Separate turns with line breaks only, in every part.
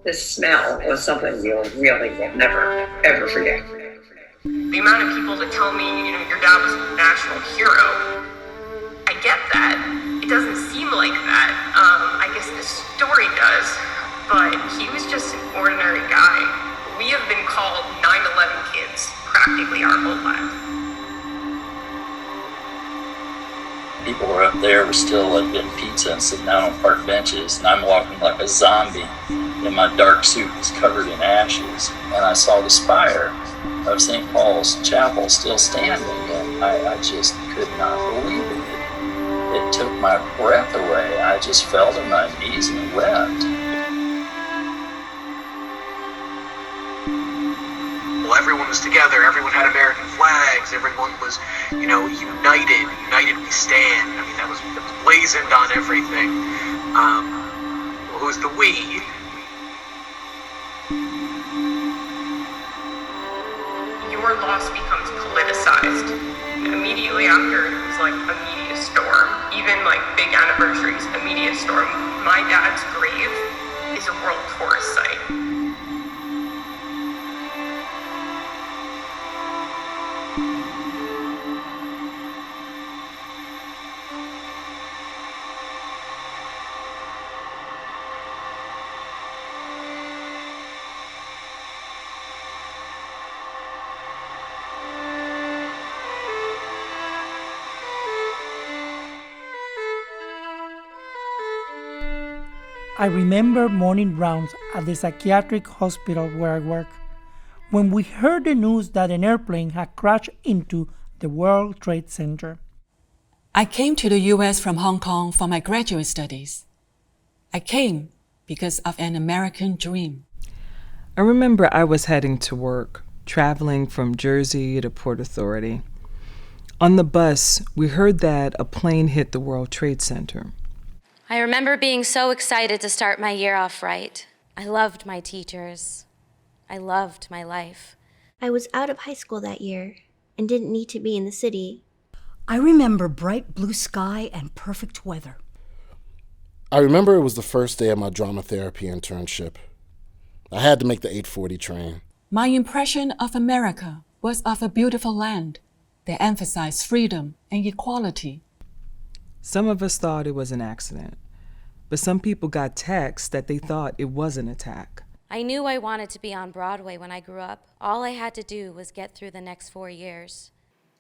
This smell was something you'll really will never, ever forget.
The amount of people that tell me, your dad was a national hero, I get that. It doesn't seem like that. I guess the story does, but he was just an ordinary guy. We have been called 9/11 kids practically our whole lives.
People were up there were still getting pizza and sitting down on park benches, and I'm walking like a zombie, and my dark suit was covered in ashes. And I saw the spire of St. Paul's Chapel still standing, and I just could not believe it. It took my breath away. I just fell to my knees and wept.
Well, everyone was together. Everyone had American flags. Everyone was, united. United we stand. I mean, that was blazoned on everything. Who's the we?
Your loss becomes politicized. Immediately after, it was like a media storm. Even like big anniversaries, a media storm. My dad's grave is a world tourist site.
I remember morning rounds at the psychiatric hospital where I work when we heard the news that an airplane had crashed into the World Trade Center.
I came to the U.S. from Hong Kong for my graduate studies. I came because of an American dream.
I remember I was heading to work, traveling from Jersey to Port Authority. On the bus, we heard that a plane hit the World Trade Center.
I remember being so excited to start my year off right. I loved my teachers. I loved my life.
I was out of high school that year and didn't need to be in the city.
I remember bright blue sky and perfect weather.
I remember it was the first day of my drama therapy internship. I had to make the 8:40 train.
My impression of America was of a beautiful land that emphasized freedom and equality.
Some of us thought it was an accident, but some people got texts that they thought it was an attack.
I knew I wanted to be on Broadway when I grew up. All I had to do was get through the next 4 years.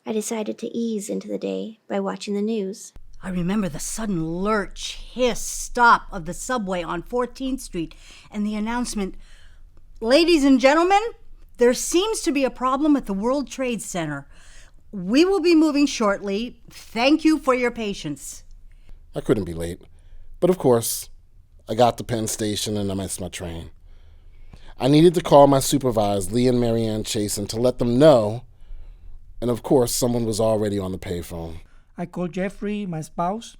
I decided to ease into the day by watching the news.
I remember the sudden lurch, hiss, stop of the subway on 14th Street and the announcement, "Ladies and gentlemen, there seems to be a problem at the World Trade Center. We will be moving shortly. Thank you for your patience."
I couldn't be late. But of course, I got to Penn Station and I missed my train. I needed to call my supervisors, Lee and Marianne Chasen, to let them know. And of course, someone was already on the payphone.
I called Jeffrey, my spouse.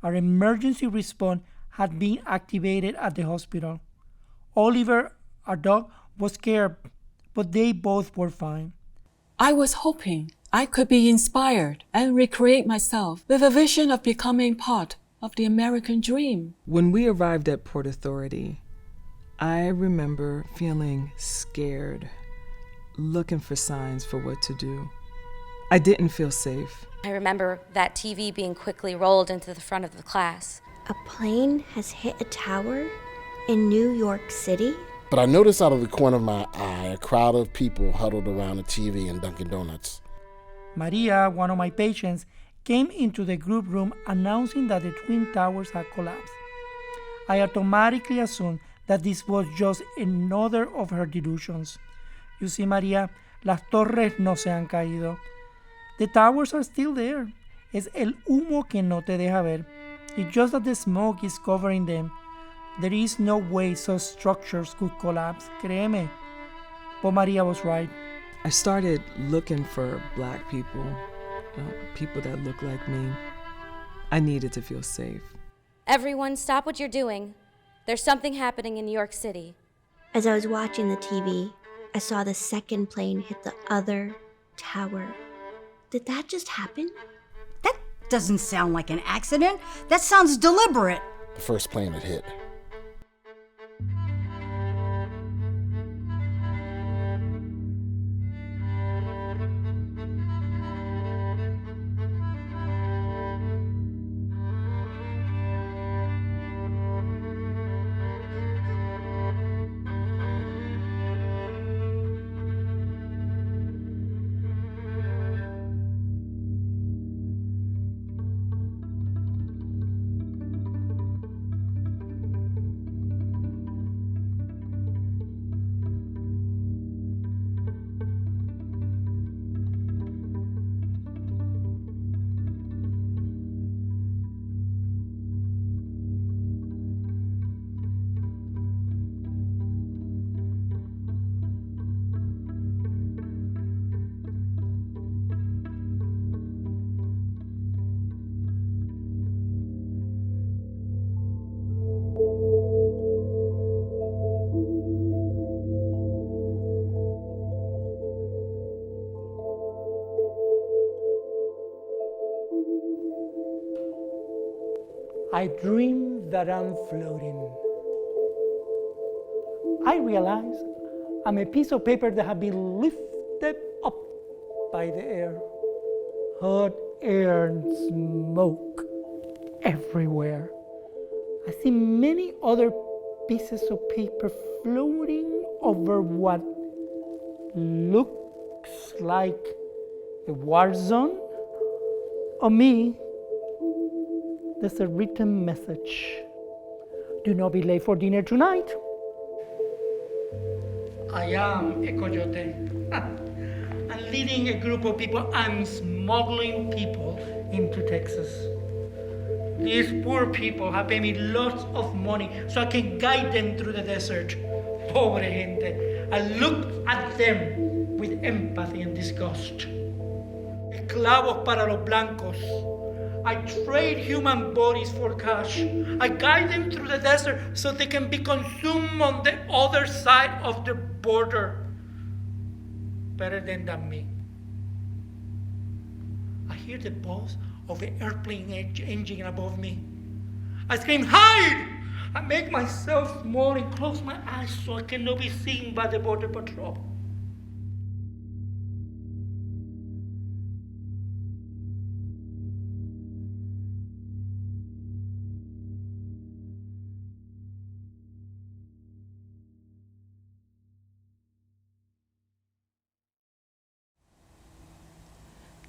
Our emergency response had been activated at the hospital. Oliver, our dog, was scared, but they both were fine.
I was hoping I could be inspired and recreate myself with a vision of becoming part of the American dream.
When we arrived at Port Authority, I remember feeling scared, looking for signs for what to do. I didn't feel safe.
I remember that TV being quickly rolled into the front of the class.
A plane has hit a tower in New York City?
But I noticed out of the corner of my eye a crowd of people huddled around a TV and Dunkin' Donuts.
Maria, one of my patients, came into the group room announcing that the Twin Towers had collapsed. I automatically assumed that this was just another of her delusions. You see, Maria, las torres no se han caído. The towers are still there. Es el humo que no te deja ver. It's just that the smoke is covering them. There is no way such structures could collapse, créeme. But Maria was right.
I started looking for black people, people that look like me. I needed to feel safe.
Everyone, stop what you're doing. There's something happening in New York City.
As I was watching the TV, I saw the second plane hit the other tower. Did that just happen?
That doesn't sound like an accident. That sounds deliberate.
The first plane had hit.
I dream that I'm floating. I realize I'm a piece of paper that has been lifted up by the air. Hot air and smoke everywhere. I see many other pieces of paper floating over what looks like a war zone. On me, there's a written message. Do not be late for dinner tonight. I am a coyote. I'm leading a group of people. I'm smuggling people into Texas. These poor people have paid me lots of money so I can guide them through the desert. Pobre gente. I look at them with empathy and disgust. Esclavos para los blancos. I trade human bodies for cash. I guide them through the desert so they can be consumed on the other side of the border. Better than me. I hear the buzz of the airplane engine above me. I scream, hide! I make myself small and close my eyes so I cannot be seen by the border patrol.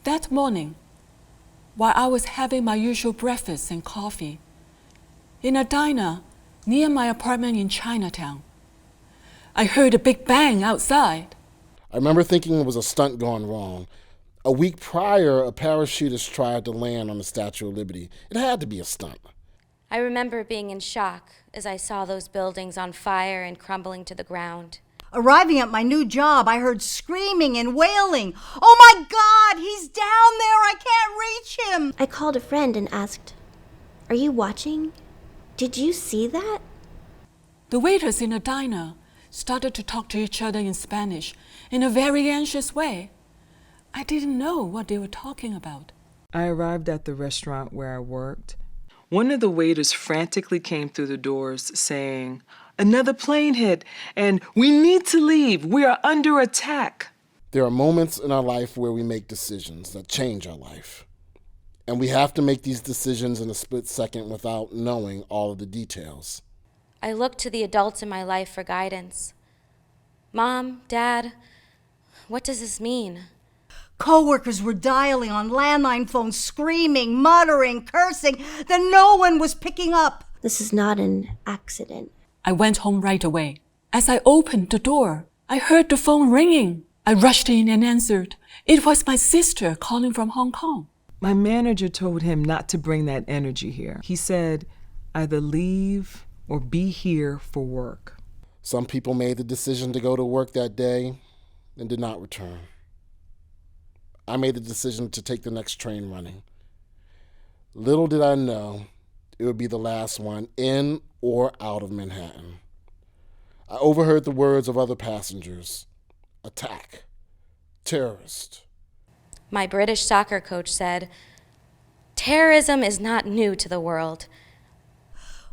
That morning, while I was having my usual breakfast and coffee, in a diner near my apartment in Chinatown, I heard a big bang outside.
I remember thinking it was a stunt gone wrong. A week prior, a parachutist tried to land on the Statue of Liberty. It had to be a stunt.
I remember being in shock as I saw those buildings on fire and crumbling to the ground.
Arriving at my new job, I heard screaming and wailing. Oh my God, he's down there. I can't reach him.
I called a friend and asked, "Are you watching? Did you see that?"
The waiters in the diner started to talk to each other in Spanish in a very anxious way. I didn't know what they were talking about.
I arrived at the restaurant where I worked. One of the waiters frantically came through the doors saying, "Another plane hit, and we need to leave. We are under attack."
There are moments in our life where we make decisions that change our life. And we have to make these decisions in a split second without knowing all of the details.
I looked to the adults in my life for guidance. Mom, Dad, what does this mean?
Coworkers were dialing on landline phones, screaming, muttering, cursing, that no one was picking up.
This is not an accident.
I went home right away. As I opened the door, I heard the phone ringing. I rushed in and answered. It was my sister calling from Hong Kong.
My manager told him not to bring that energy here. He said, either leave or be here for work.
Some people made the decision to go to work that day and did not return. I made the decision to take the next train running. Little did I know it would be the last one in or out of Manhattan. I overheard the words of other passengers. Attack. Terrorist.
My British soccer coach said, "Terrorism is not new to the world."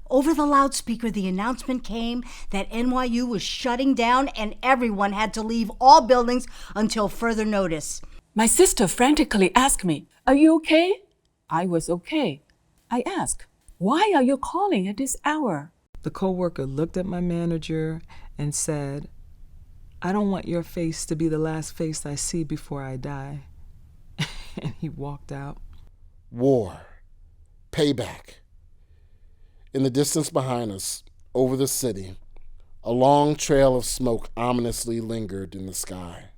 Over the loudspeaker, the announcement came that NYU was shutting down and everyone had to leave all buildings until further notice.
My sister frantically asked me, "Are you okay?" I was okay. I asked, "Why are you calling at this hour?"
The coworker looked at my manager and said, "I don't want your face to be the last face I see before I die." And he walked out.
War. Payback. In the distance behind us, over the city, a long trail of smoke ominously lingered in the sky.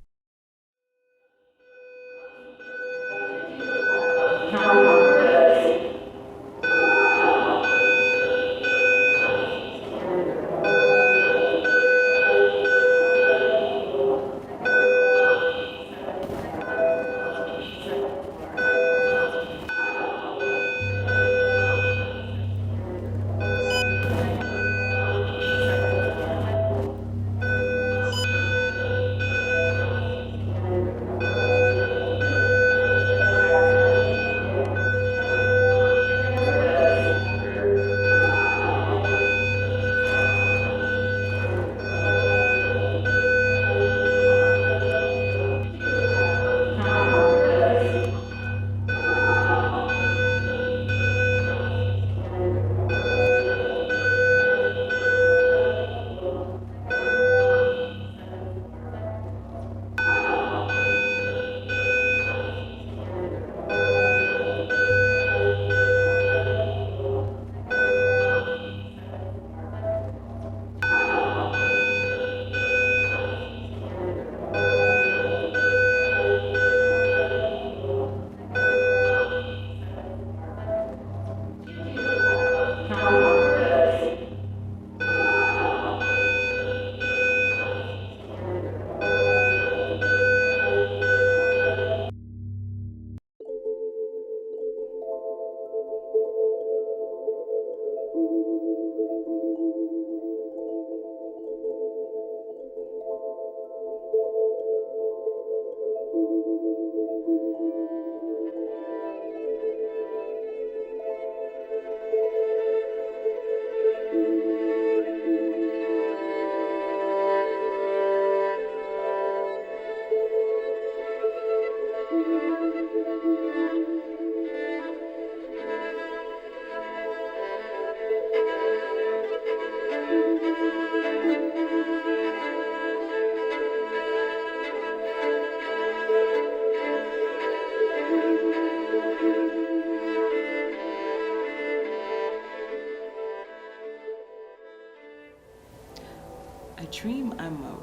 I dream I'm a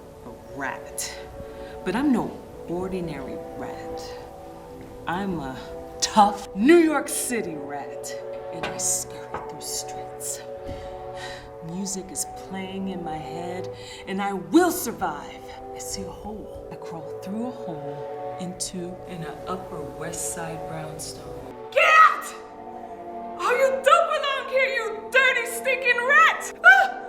rat, but I'm no ordinary rat. I'm a tough New York City rat, and I scurry through streets. Music is playing in my head, and I will survive. I see a hole. I crawl through a hole into an Upper West Side brownstone. Get out! Oh, you don't belong here, you dirty, stinking rat! Ah!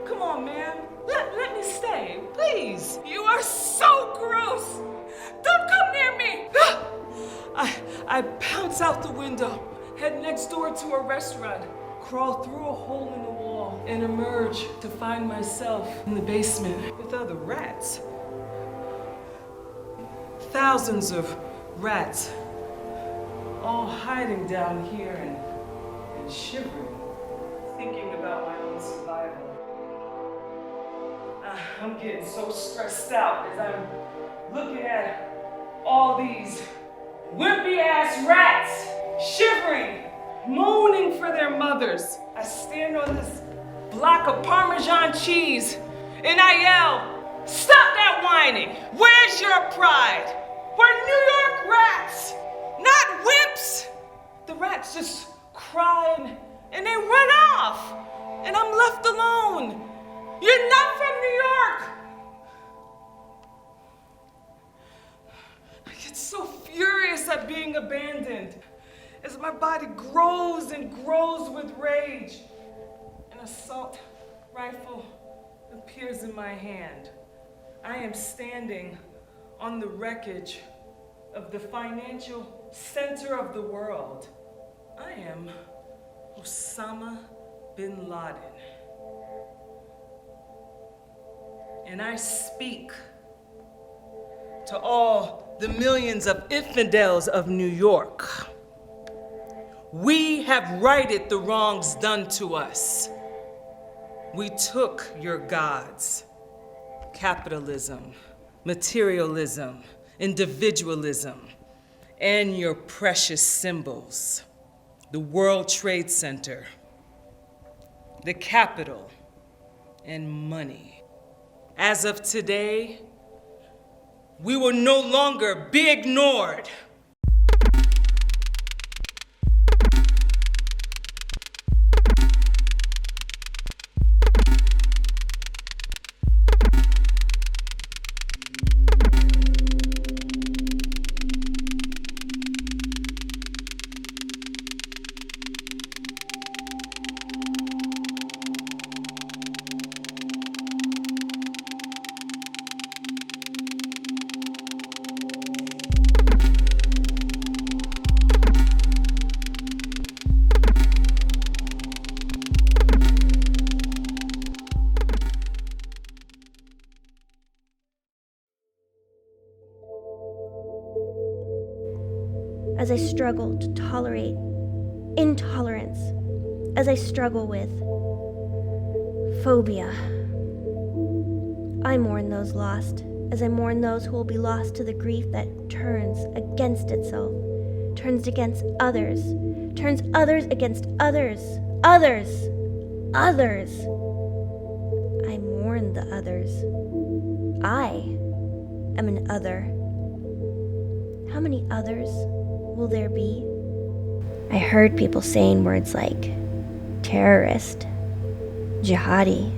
Come on, man. Let me stay, please. You are so gross. Don't come near me. Ah! I bounce out the window, head next door to a restaurant, crawl through a hole in the wall, and emerge to find myself in the basement with other rats. Thousands of rats, all hiding down here and shivering, thinking about my own survival. I'm getting so stressed out as I'm looking at all these wimpy-ass rats shivering, moaning for their mothers. I stand on this block of Parmesan cheese and I yell, "Stop that whining! Where's your pride? We're New York rats, not wimps!" The rats just cry and they run off, and I'm left alone. You're not from New York! I get so furious at being abandoned as my body grows and grows with rage. An assault rifle appears in my hand. I am standing on the wreckage of the financial center of the world. I am Osama bin Laden. And I speak to all the millions of infidels of New York. We have righted the wrongs done to us. We took your gods, capitalism, materialism, individualism, and your precious symbols, the World Trade Center, the Capitol, and money. As of today, we will no longer be ignored.
As I struggle to tolerate intolerance, as I struggle with phobia, I mourn those lost, as I mourn those who will be lost to the grief that turns against itself, turns against others, turns others against others, others. I mourn the others. I am an other. How many others will there be? I heard people saying words like terrorist, jihadi,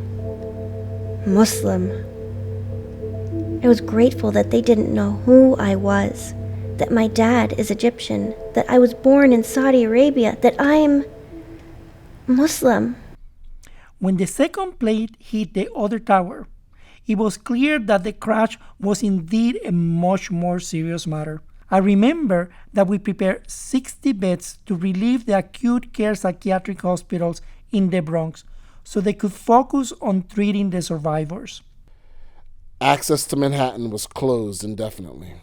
Muslim. I was grateful that they didn't know who I was, that my dad is Egyptian, that I was born in Saudi Arabia, that I'm Muslim.
When the second plane hit the other tower, it was clear that the crash was indeed a much more serious matter. I remember that we prepared 60 beds to relieve the acute care psychiatric hospitals in the Bronx so they could focus on treating the survivors.
Access to Manhattan was closed indefinitely.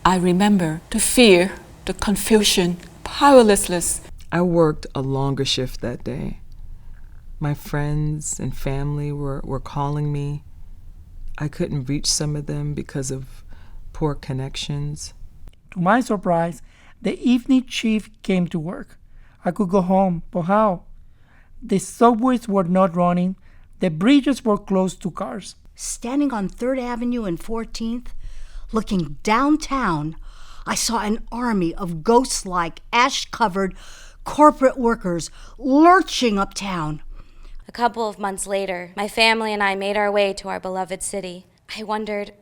I remember the fear, the confusion, powerlessness.
I worked a longer shift that day. My friends and family were calling me. I couldn't reach some of them because of poor connections.
To my surprise, the evening shift came to work. I could go home, but how? The subways were not running, The bridges were closed to cars.
Standing on 3rd Avenue and 14th, looking downtown, I saw an army of ghost-like, ash-covered corporate workers lurching uptown.
A couple of months later, my family and I made our way to our beloved city. I wondered,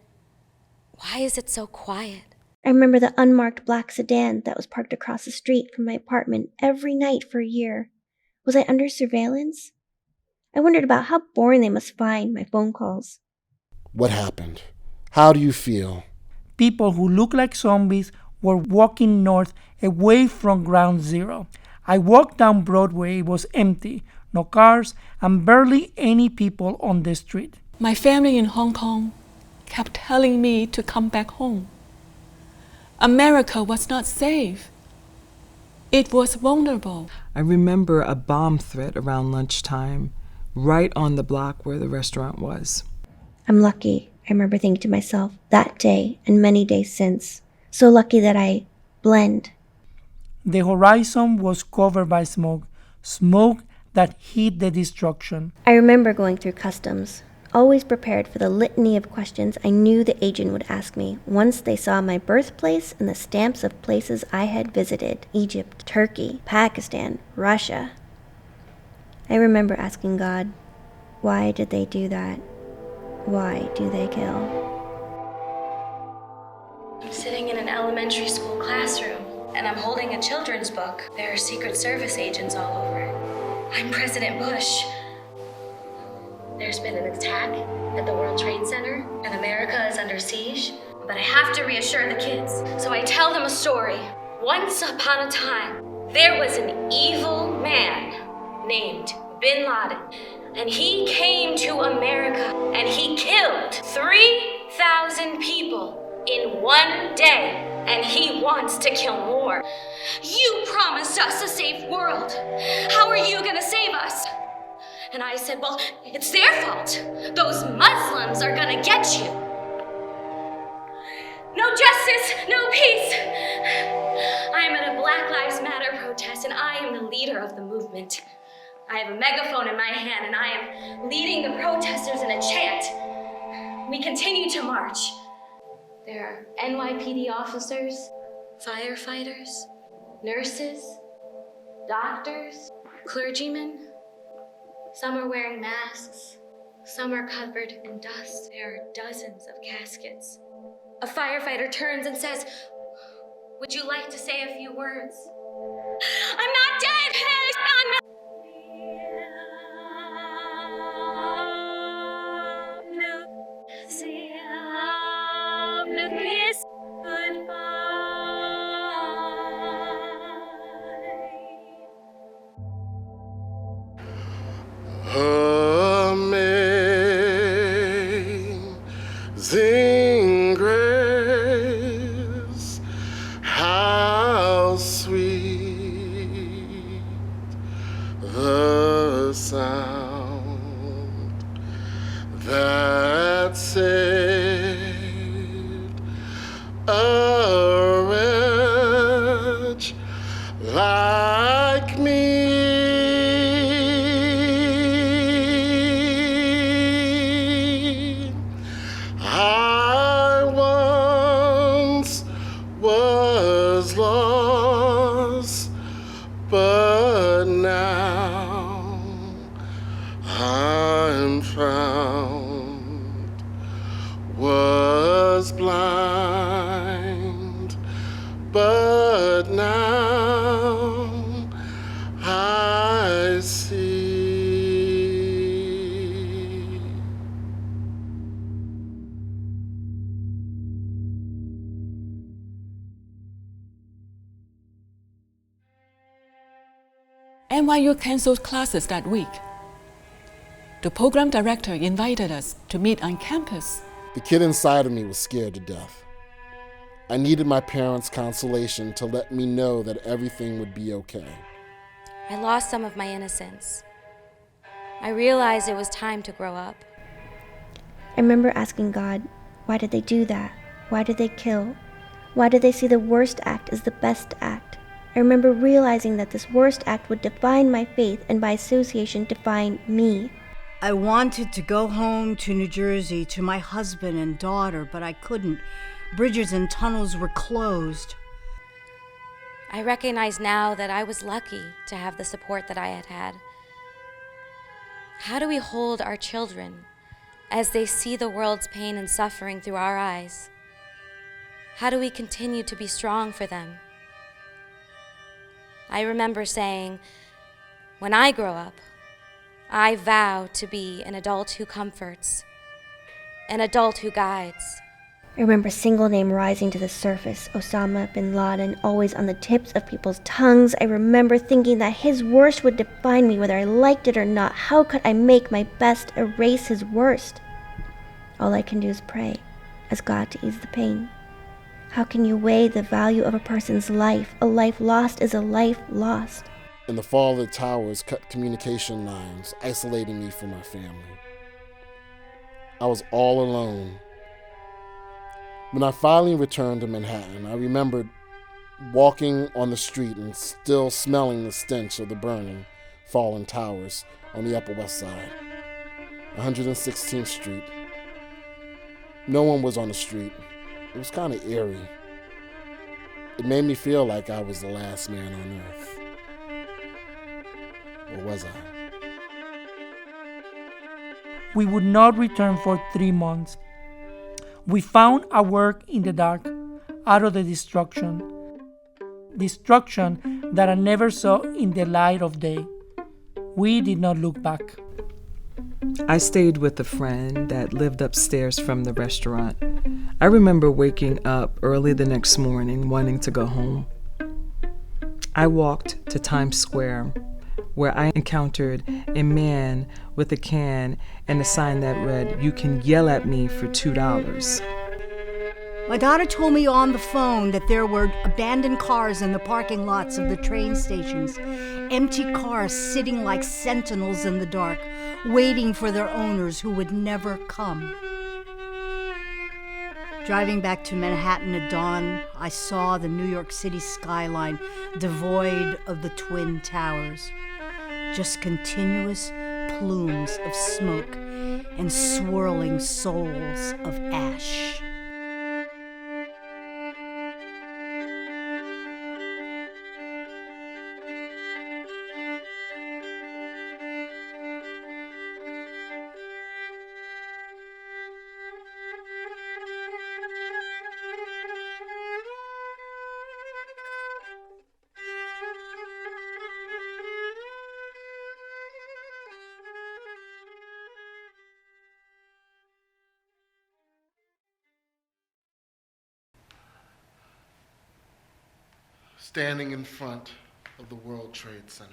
why is it so quiet?
I remember the unmarked black sedan that was parked across the street from my apartment every night for a year. Was I under surveillance? I wondered about how boring they must find my phone calls.
What happened? How do you feel?
People who looked like zombies were walking north away from Ground Zero. I walked down Broadway. It was empty, no cars, and barely any people on the street.
My family in Hong Kong kept telling me to come back home. America was not safe. It was vulnerable.
I remember a bomb threat around lunchtime, right on the block where the restaurant was.
I'm lucky, I remember thinking to myself that day and many days since. So lucky that I blend.
The horizon was covered by smoke that hid the destruction.
I remember going through customs, always prepared for the litany of questions I knew the agent would ask me once they saw my birthplace and the stamps of places I had visited: Egypt, Turkey, Pakistan, Russia. I remember asking God, why did they do that? Why do they kill?
I'm sitting in an elementary school classroom, and I'm holding a children's book. There are Secret Service agents all over it. I'm President Bush. There's been an attack at the World Trade Center, and America is under siege. But I have to reassure the kids, so I tell them a story. Once upon a time, there was an evil man named Bin Laden, and he came to America, and he killed 3,000 people in one day, and he wants to kill more. You promised us a safe world. How are you gonna save us? And I said, well, it's their fault. Those Muslims are gonna get you. No justice, no peace. I am at a Black Lives Matter protest, and I am the leader of the movement. I have a megaphone in my hand, and I am leading the protesters in a chant. We continue to march. There are NYPD officers, firefighters, nurses, doctors, clergymen. Some are wearing masks. Some are covered in dust. There are dozens of caskets. A firefighter turns and says, would you like to say a few words? I'm not dead! I'm not...
Amazing grace, how sweet the sound that saved a wretch like me. I once was lost, but now I'm found. Was blind, but now I see.
NYU canceled classes that week. The program director invited us to meet on campus.
The kid inside of me was scared to death. I needed my parents' consolation to let me know that everything would be okay.
I lost some of my innocence. I realized it was time to grow up.
I remember asking God, why did they do that? Why did they kill? Why did they see the worst act as the best act? I remember realizing that this worst act would define my faith and by association define me.
I wanted to go home to New Jersey to my husband and daughter, but I couldn't. Bridges and tunnels were closed.
I recognize now that I was lucky to have the support that I had had. How do we hold our children as they see the world's pain and suffering through our eyes? How do we continue to be strong for them? I remember saying, when I grow up, I vow to be an adult who comforts, an adult who guides.
I remember a single name rising to the surface, Osama bin Laden, always on the tips of people's tongues. I remember thinking that his worst would define me whether I liked it or not. How could I make my best erase his worst? All I can do is pray, ask God to ease the pain. How can you weigh the value of a person's life? A life lost is a life lost.
In the fall, the towers cut communication lines, isolating me from my family. I was all alone. When I finally returned to Manhattan, I remembered walking on the street and still smelling the stench of the burning, fallen towers on the Upper West Side, 116th Street. No one was on the street. It was kind of eerie. It made me feel like I was the last man on earth. Or was I?
We would not return for 3 months. We found our work in the dark, out of the destruction that I never saw in the light of day. We did not look back.
I stayed with a friend that lived upstairs from the restaurant. I remember waking up early the next morning wanting to go home. I walked to Times Square, where I encountered a man with a can and a sign that read, "You can yell at me for $2."
My daughter told me on the phone that there were abandoned cars in the parking lots of the train stations, empty cars sitting like sentinels in the dark, waiting for their owners who would never come. Driving back to Manhattan at dawn, I saw the New York City skyline devoid of the Twin Towers. Just continuous plumes of smoke and swirling souls of ash.
Standing in front of the World Trade Center,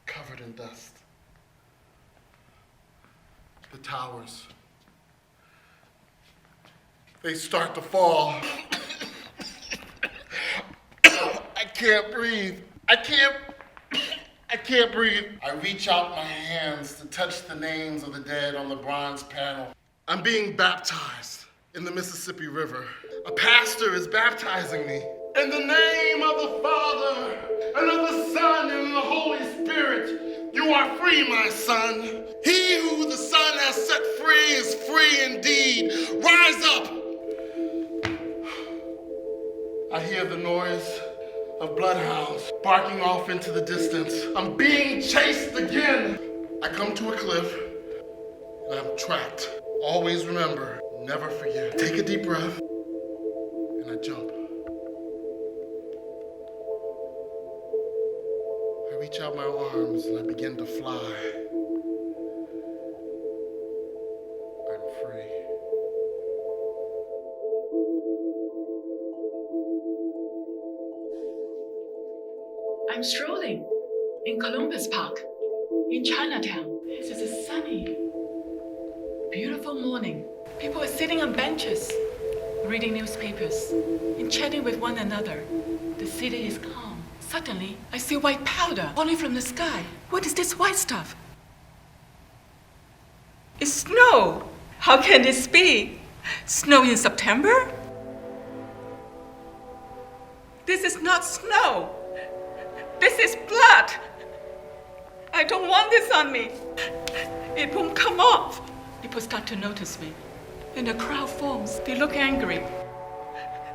covered in dust. The towers, they start to fall. I can't breathe. I can't breathe. I reach out my hands to touch the names of the dead on the bronze panel. I'm being baptized in the Mississippi River. A pastor is baptizing me. In the name of the Father, and of the Son, and of the Holy Spirit, you are free, my son. He who the Son has set free is free indeed. Rise up. I hear the noise of bloodhounds barking off into the distance. I'm being chased again. I come to a cliff, and I'm trapped. Always remember, never forget. Take a deep breath, and I jump. I reach out my arms and I begin to fly. I'm free.
I'm strolling in Columbus Park, in Chinatown. This is a sunny, beautiful morning. People are sitting on benches, reading newspapers, and chatting with one another. The city is calm. Suddenly, I see white powder falling from the sky. What is this white stuff? It's snow. How can this be? Snow in September? This is not snow. This is blood. I don't want this on me. It won't come off. People start to notice me. And the crowd forms. They look angry.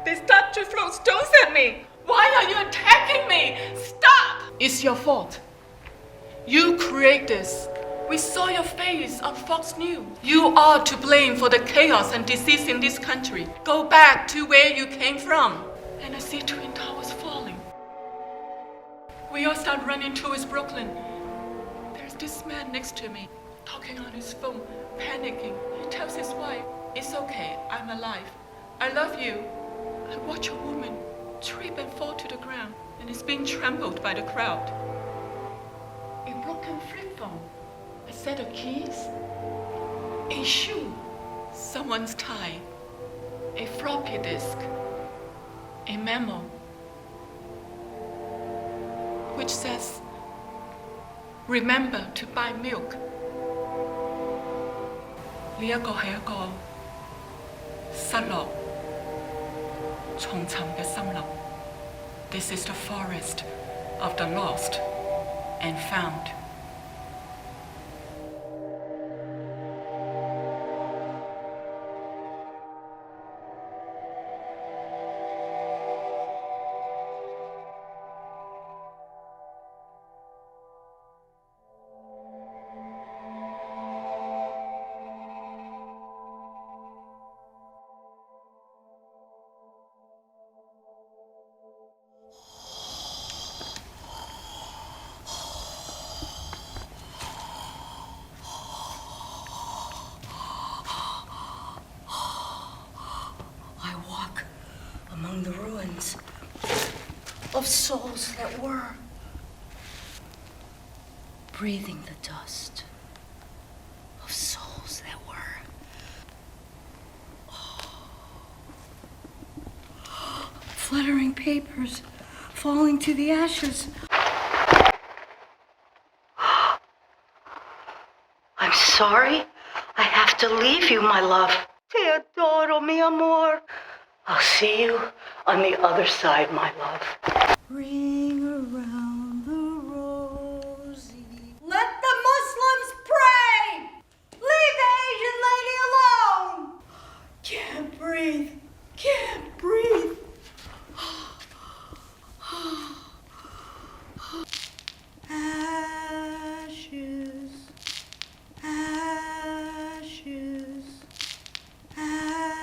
They start to throw stones at me. Why are you attacking me? Stop! It's your fault. You create this. We saw your face on Fox News. You are to blame for the chaos and disease in this country. Go back to where you came from. And I see Twin Towers falling. We all start running towards Brooklyn. There's this man next to me, talking on his phone, panicking. He tells his wife, "It's okay, I'm alive. I love you." I watch a woman trip and fall to the ground and is being trampled by the crowd. A broken flip phone, a set of keys, a shoe, someone's tie, a floppy disk, a memo, which says, "Remember to buy milk." 呢一個係一個失落、重尋嘅森林。This is the forest of the lost and found.
Among the ruins of souls that were breathing the dust of souls that were fluttering papers falling to the ashes. I'm sorry. I have to leave you, my love. Te adoro, mi amor. I'll see you on the other side, my love. Ring around the rosy. Let the Muslims pray! Leave the Asian lady alone! Can't breathe. Can't breathe. Ashes. Ashes. Ashes.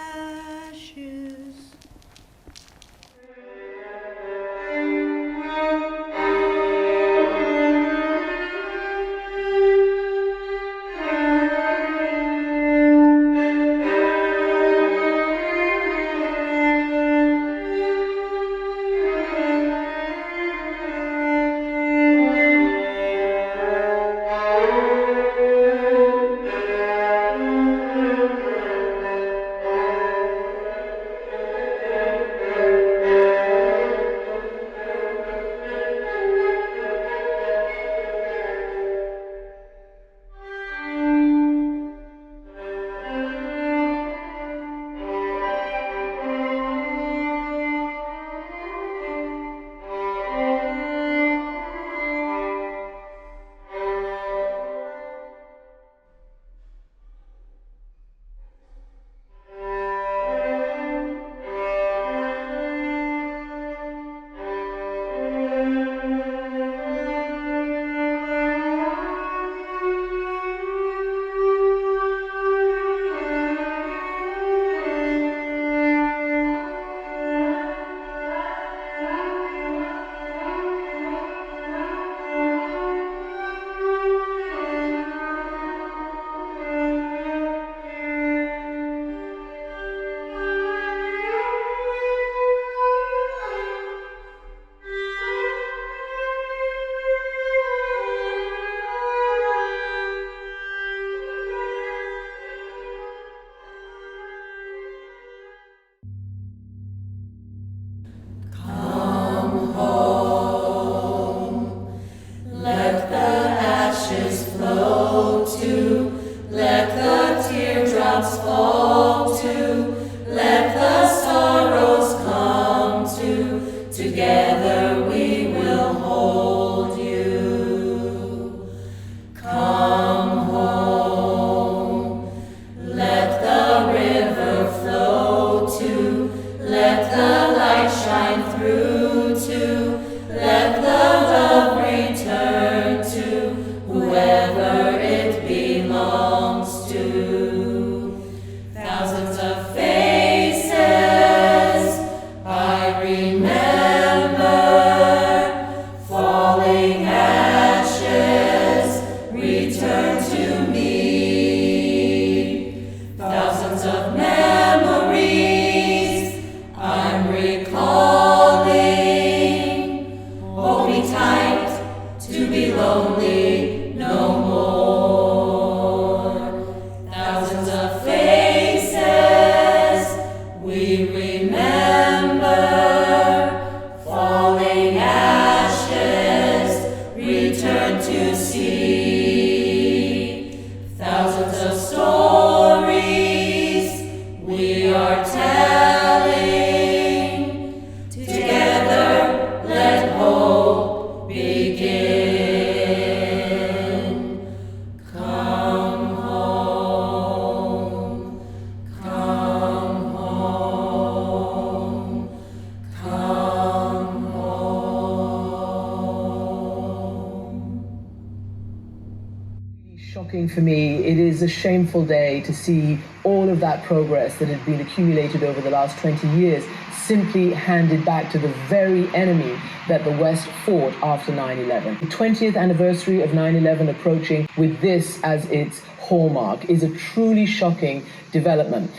Shocking for me. It is a shameful day to see all of that progress that had been accumulated over the last 20 years simply handed back to the very enemy that the West fought after 9/11. The 20th anniversary of 9/11 approaching with this as its hallmark is a truly shocking development.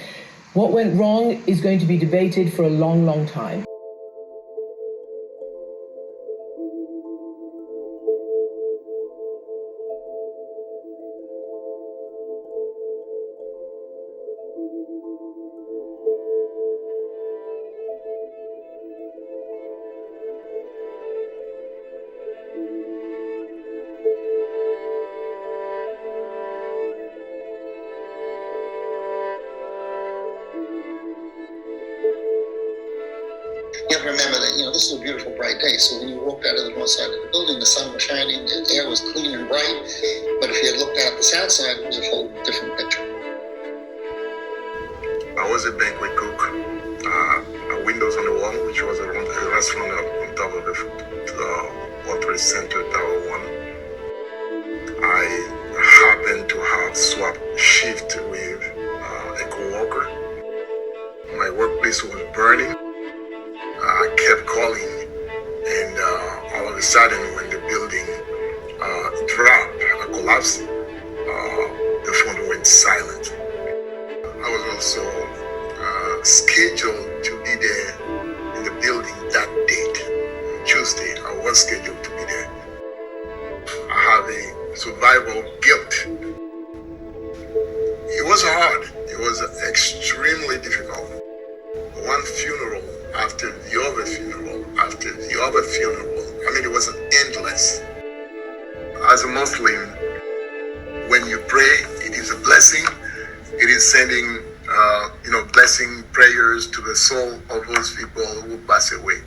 What went wrong is going to be debated for a long, long time.
You have to remember that, this is a beautiful, bright day. So when you walked out of the north side of the building, the sun was shining, the air was clean and bright. But if you had looked out the south side, it was a whole different picture.
I was a banquet cook. Windows on the wall, which was a restaurant on top of the World Trade Center Tower 1. I happened to have swapped shift with a co-worker. My workplace was burning. I kept calling, and all of a sudden, when the building dropped, collapsed, the phone went silent. I was also scheduled to be there in the building that date, Tuesday. I was scheduled to be there. I have a survival guilt. It was hard. It was extremely difficult. One funeral after the other funeral, after the other funeral. I mean, it was endless. As a Muslim, when you pray, it is a blessing. It is sending, blessing prayers to the soul of those people who pass away.